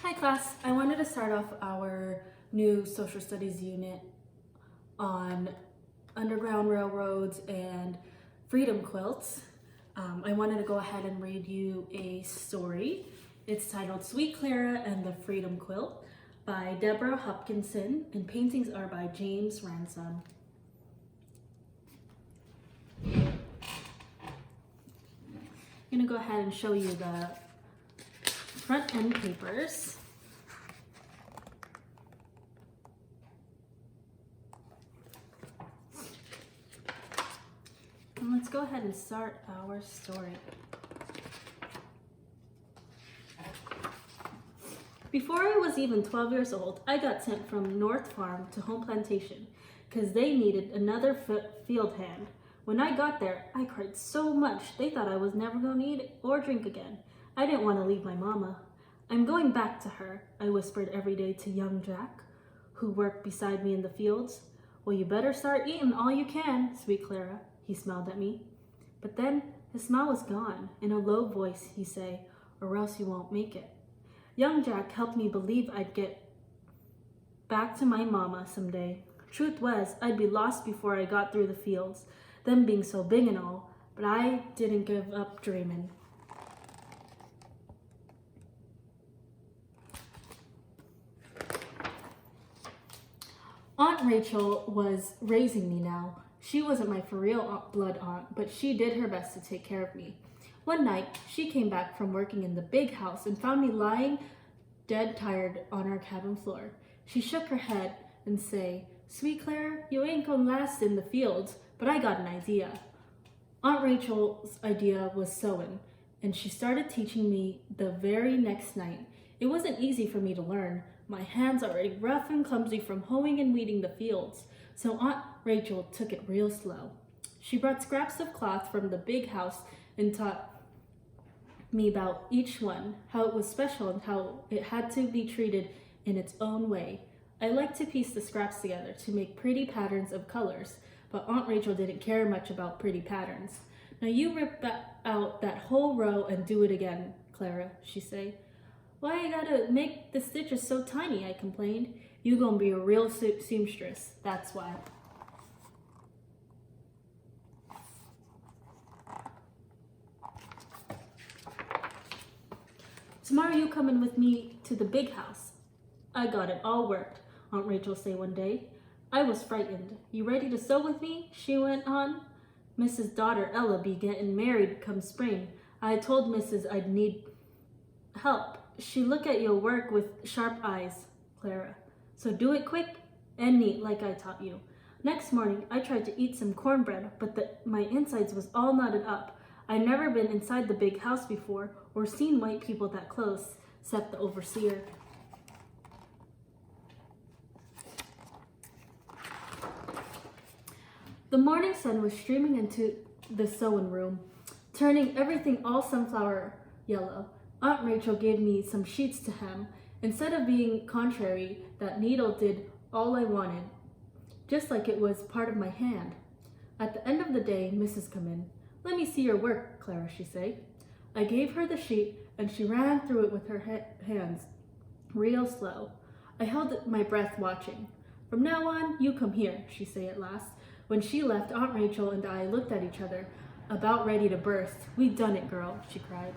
Hi class, I wanted to start off our new social studies unit on Underground Railroads and freedom quilts. I wanted to go ahead and read you a story. It's titled Sweet Clara and the Freedom Quilt by Deborah Hopkinson, and paintings are by James Ransom. I'm gonna go ahead and show you the front end papers. And let's go ahead and start our story. Before I was even 12 years old, I got sent from North Farm to Home Plantation because they needed another field hand. When I got there, I cried so much they thought I was never going to eat or drink again. I didn't want to leave my mama. I'm going back to her, I whispered every day to young Jack, who worked beside me in the fields. Well, you better start eating all you can, sweet Clara, he smiled at me. But then his smile was gone. In a low voice, he said, or else you won't make it. Young Jack helped me believe I'd get back to my mama someday. Truth was, I'd be lost before I got through the fields, them being so big and all, but I didn't give up dreaming. Aunt Rachel was raising me now. She wasn't my for real blood aunt, but she did her best to take care of me. One night, she came back from working in the big house and found me lying dead tired on our cabin floor. She shook her head and said, Sweet Clara, you ain't gonna last in the fields, but I got an idea. Aunt Rachel's idea was sewing, and she started teaching me the very next night. It wasn't easy for me to learn. My hands already rough and clumsy from hoeing and weeding the fields, so Aunt Rachel took it real slow. She brought scraps of cloth from the big house and taught me about each one, how it was special and how it had to be treated in its own way. I liked to piece the scraps together to make pretty patterns of colors, but Aunt Rachel didn't care much about pretty patterns. Now you rip out that whole row and do it again, Clara, she said. Why I gotta make the stitches so tiny, I complained. You gonna be a real seamstress, that's why. Tomorrow you coming with me to the big house. I got it all worked, Aunt Rachel said one day. I was frightened. You ready to sew with me? She went on. Mrs. daughter Ella be getting married come spring. I told Mrs. I'd need help. She look at your work with sharp eyes, Clara. So do it quick and neat like I taught you. Next morning, I tried to eat some cornbread, but my insides was all knotted up. I'd never been inside the big house before or seen white people that close, except the overseer. The morning sun was streaming into the sewing room, turning everything all sunflower yellow. Aunt Rachel gave me some sheets to hem. Instead of being contrary, that needle did all I wanted, just like it was part of my hand. At the end of the day, Mrs. come in. Let me see your work, Clara, she said. I gave her the sheet, and she ran through it with her hands, real slow. I held my breath watching. From now on, you come here, she said at last. When she left, Aunt Rachel and I looked at each other, about ready to burst. We done it, girl, she cried.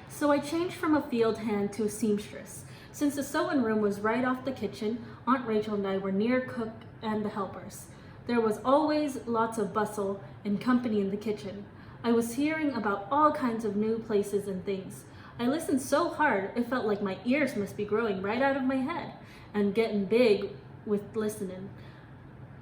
So I changed from a field hand to a seamstress. Since the sewing room was right off the kitchen, Aunt Rachel and I were near cook and the helpers. There was always lots of bustle and company in the kitchen. I was hearing about all kinds of new places and things. I listened so hard, it felt like my ears must be growing right out of my head and getting big with listening.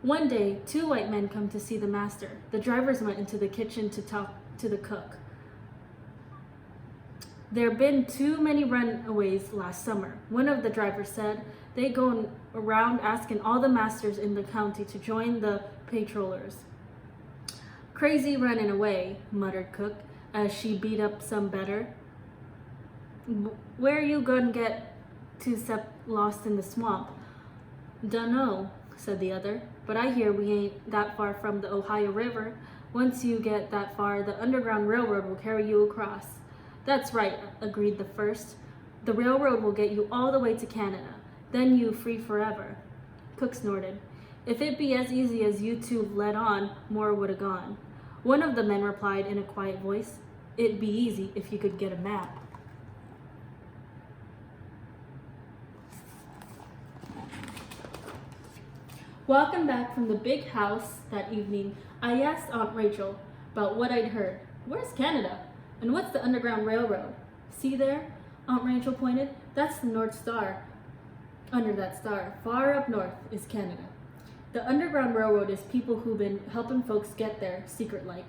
One day, 2 white men come to see the master. The drivers went into the kitchen to talk to the cook. There been too many runaways last summer. One of the drivers said they going around asking all the masters in the county to join the patrollers. Crazy running away, muttered Cook as she beat up some better. Where you gonna get to except lost in the swamp? Dunno. said the other. But I hear we ain't that far from the Ohio River. Once you get that far, the Underground Railroad will carry you across. That's right, agreed the first. The railroad will get you all the way to Canada. Then you free forever. Cook snorted. If it be as easy as you two let on, more would have gone. One of the men replied in a quiet voice, It'd be easy if you could get a map. Walking back from the big house that evening, I asked Aunt Rachel about what I'd heard. Where's Canada? And what's the Underground Railroad? See there? Aunt Rachel pointed. That's the North Star. Under that star, far up north, is Canada. The Underground Railroad is people who've been helping folks get there, secret-like.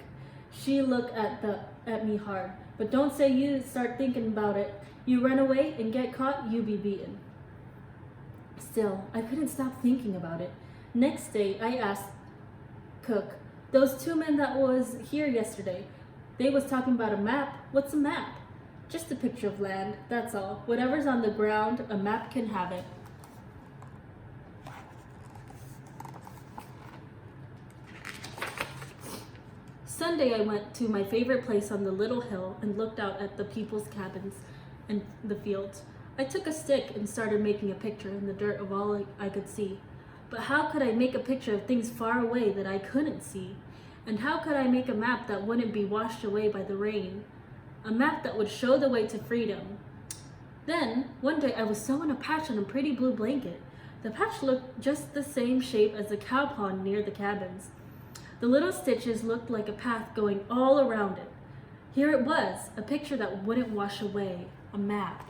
She looked at me hard. But don't say you start thinking about it. You run away and get caught, you be beaten. Still, I couldn't stop thinking about it. Next day, I asked Cook, those two men that was here yesterday, they was talking about a map. What's a map? Just a picture of land, that's all. Whatever's on the ground, a map can have it. Sunday, I went to my favorite place on the little hill and looked out at the people's cabins and the fields. I took a stick and started making a picture in the dirt of all I could see. But how could I make a picture of things far away that I couldn't see? And how could I make a map that wouldn't be washed away by the rain? A map that would show the way to freedom. Then, one day I was sewing a patch on a pretty blue blanket. The patch looked just the same shape as the cow pond near the cabins. The little stitches looked like a path going all around it. Here it was, a picture that wouldn't wash away, a map.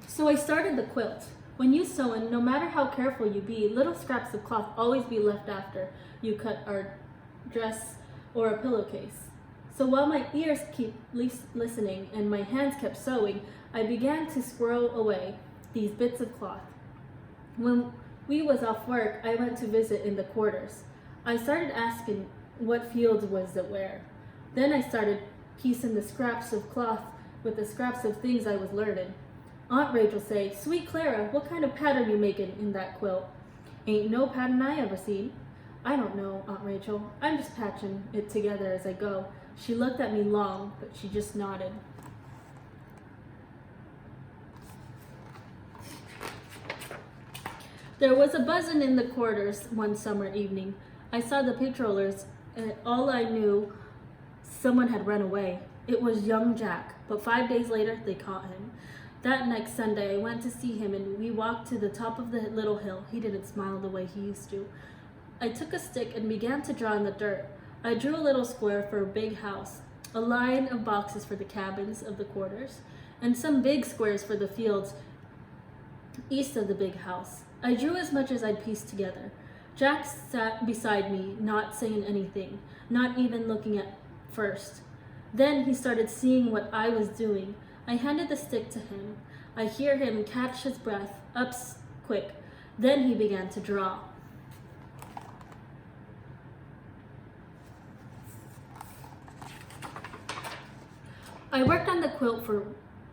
So I started the quilt. When you sewing, no matter how careful you be, little scraps of cloth always be left after you cut our dress or a pillowcase. So while my ears keep listening and my hands kept sewing, I began to squirrel away these bits of cloth. When we was off work, I went to visit in the quarters. I started asking what fields was it where. Then I started piecing the scraps of cloth with the scraps of things I was learning. Aunt Rachel say, Sweet Clara, what kind of pattern you making in that quilt? Ain't no pattern I ever seen. I don't know, Aunt Rachel. I'm just patching it together as I go. She looked at me long, but she just nodded. There was a buzzing in the quarters one summer evening. I saw the patrollers, and all I knew, someone had run away. It was young Jack, but 5 days later, they caught him. That next Sunday, I went to see him and we walked to the top of the little hill. He didn't smile the way he used to. I took a stick and began to draw in the dirt. I drew a little square for a big house, a line of boxes for the cabins of the quarters, and some big squares for the fields east of the big house. I drew as much as I'd pieced together. Jack sat beside me, not saying anything, not even looking at first. Then he started seeing what I was doing. I handed the stick to him. I hear him catch his breath, up quick. Then he began to draw. I worked on the quilt for a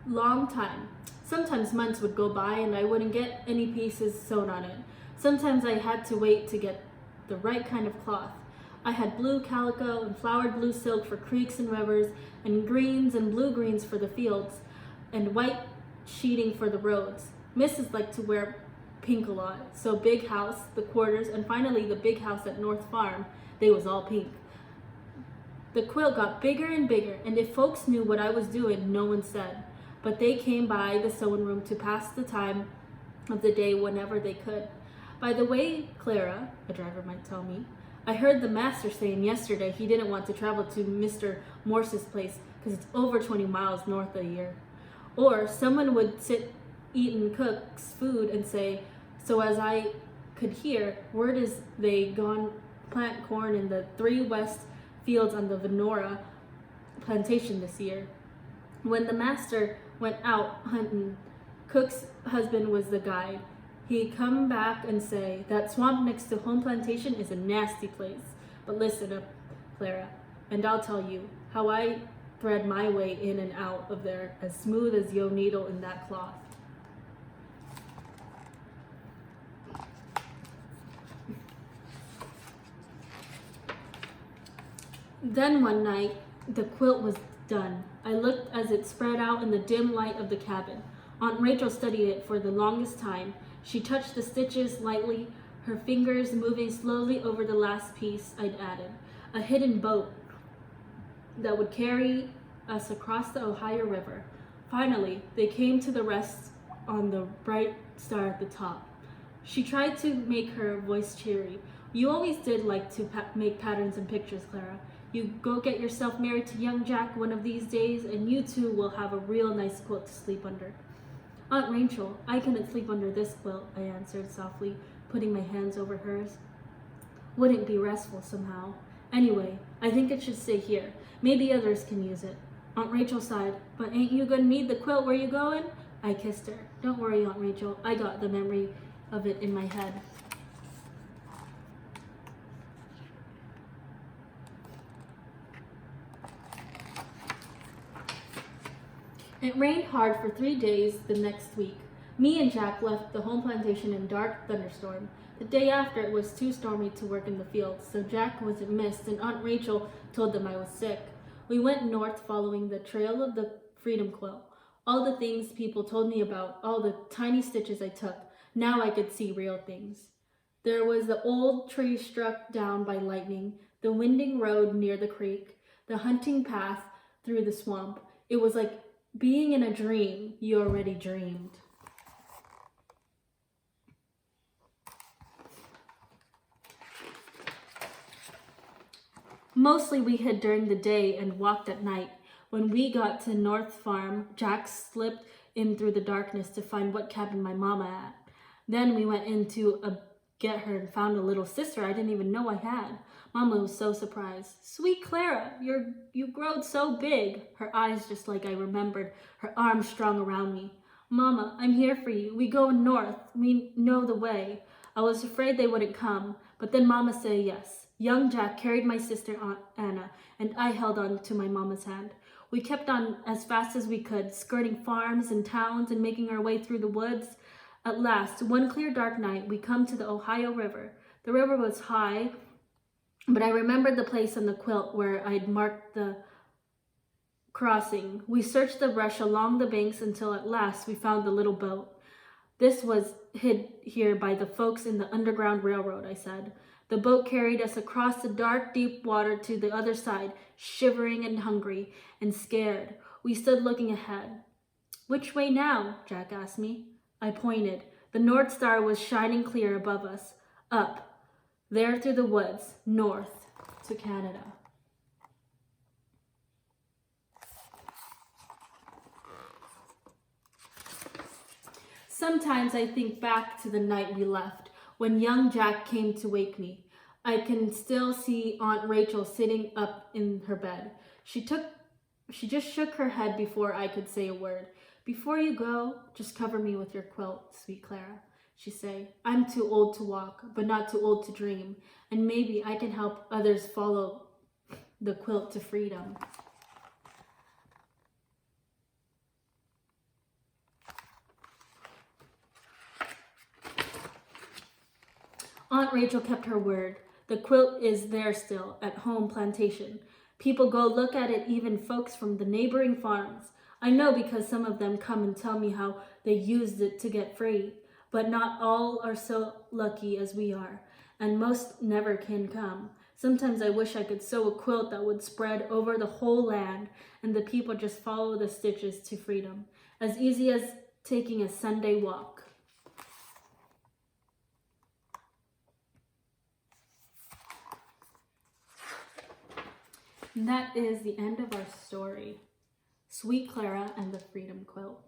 long time. Sometimes months would go by and I wouldn't get any pieces sewn on it. Sometimes I had to wait to get the right kind of cloth. I had blue calico and flowered blue silk for creeks and rivers, and greens and blue greens for the fields, and white sheeting for the roads. Missus liked to wear pink a lot, so big house, the quarters, and finally the big house at North Farm, they was all pink. The quilt got bigger and bigger, and if folks knew what I was doing, no one said. But they came by the sewing room to pass the time of the day whenever they could. By the way, Clara, a driver might tell me, I heard the master saying yesterday he didn't want to travel to Mr. Morse's place because it's over 20 miles north a year. Or someone would sit eating cook's food and say, so as I could hear, word is they gone plant corn in the 3 west fields on the Venora plantation this year. When the master went out hunting, Cook's husband was the guide. He'd come back and say, that swamp next to home plantation is a nasty place. But listen up, Clara, and I'll tell you how I thread my way in and out of there as smooth as your needle in that cloth. Then one night, the quilt was done. I looked as it spread out in the dim light of the cabin. Aunt Rachel studied it for the longest time. She touched the stitches lightly, her fingers moving slowly over the last piece I'd added, a hidden boat that would carry us across the Ohio River. Finally, they came to the rest on the bright star at the top. She tried to make her voice cheery. You always did like to make patterns and pictures, Clara. You go get yourself married to young Jack one of these days, and you too will have a real nice quilt to sleep under. Aunt Rachel, I couldn't sleep under this quilt, I answered softly, putting my hands over hers. Wouldn't be restful somehow. Anyway, I think it should stay here. Maybe others can use it. Aunt Rachel sighed, but ain't you gonna need the quilt where you going? I kissed her. Don't worry, Aunt Rachel. I got the memory of it in my head. It rained hard for 3 days the next week. Me and Jack left the home plantation in dark thunderstorm. The day after, it was too stormy to work in the fields, so Jack wasn't missed, and Aunt Rachel told them I was sick. We went north following the trail of the Freedom Quilt. All the things people told me about, all the tiny stitches I took, now I could see real things. There was the old tree struck down by lightning, the winding road near the creek, the hunting path through the swamp. It was like being in a dream you already dreamed. Mostly we hid during the day and walked at night. When we got to North Farm, Jack slipped in through the darkness to find what cabin my mama at. Then we went in to get her and found a little sister I didn't even know I had. Mama was so surprised. Sweet Clara, you growed so big. Her eyes just like I remembered, her arms strong around me. Mama, I'm here for you. We go north. We know the way. I was afraid they wouldn't come, but then Mama said yes. Young Jack carried my sister Aunt Anna, and I held on to my mama's hand. We kept on as fast as we could, skirting farms and towns and making our way through the woods. At last, one clear dark night, we come to the Ohio River. The river was high, but I remembered the place on the quilt where I'd marked the crossing. We searched the brush along the banks until at last we found the little boat. This was hid here by the folks in the Underground Railroad, I said. The boat carried us across the dark, deep water to the other side, shivering and hungry and scared. We stood looking ahead. Which way now? Jack asked me. I pointed. The North Star was shining clear above us. Up, there through the woods, north to Canada. Sometimes I think back to the night we left, when young Jack came to wake me. I can still see Aunt Rachel sitting up in her bed. She just shook her head before I could say a word. Before you go, just cover me with your quilt, sweet Clara, she said. I'm too old to walk, but not too old to dream, and maybe I can help others follow the quilt to freedom. Aunt Rachel kept her word. The quilt is there still, at home plantation. People go look at it, even folks from the neighboring farms. I know because some of them come and tell me how they used it to get free. But not all are so lucky as we are, and most never can come. Sometimes I wish I could sew a quilt that would spread over the whole land, and the people just follow the stitches to freedom. As easy as taking a Sunday walk. And that is the end of our story. Sweet Clara and the Freedom Quilt.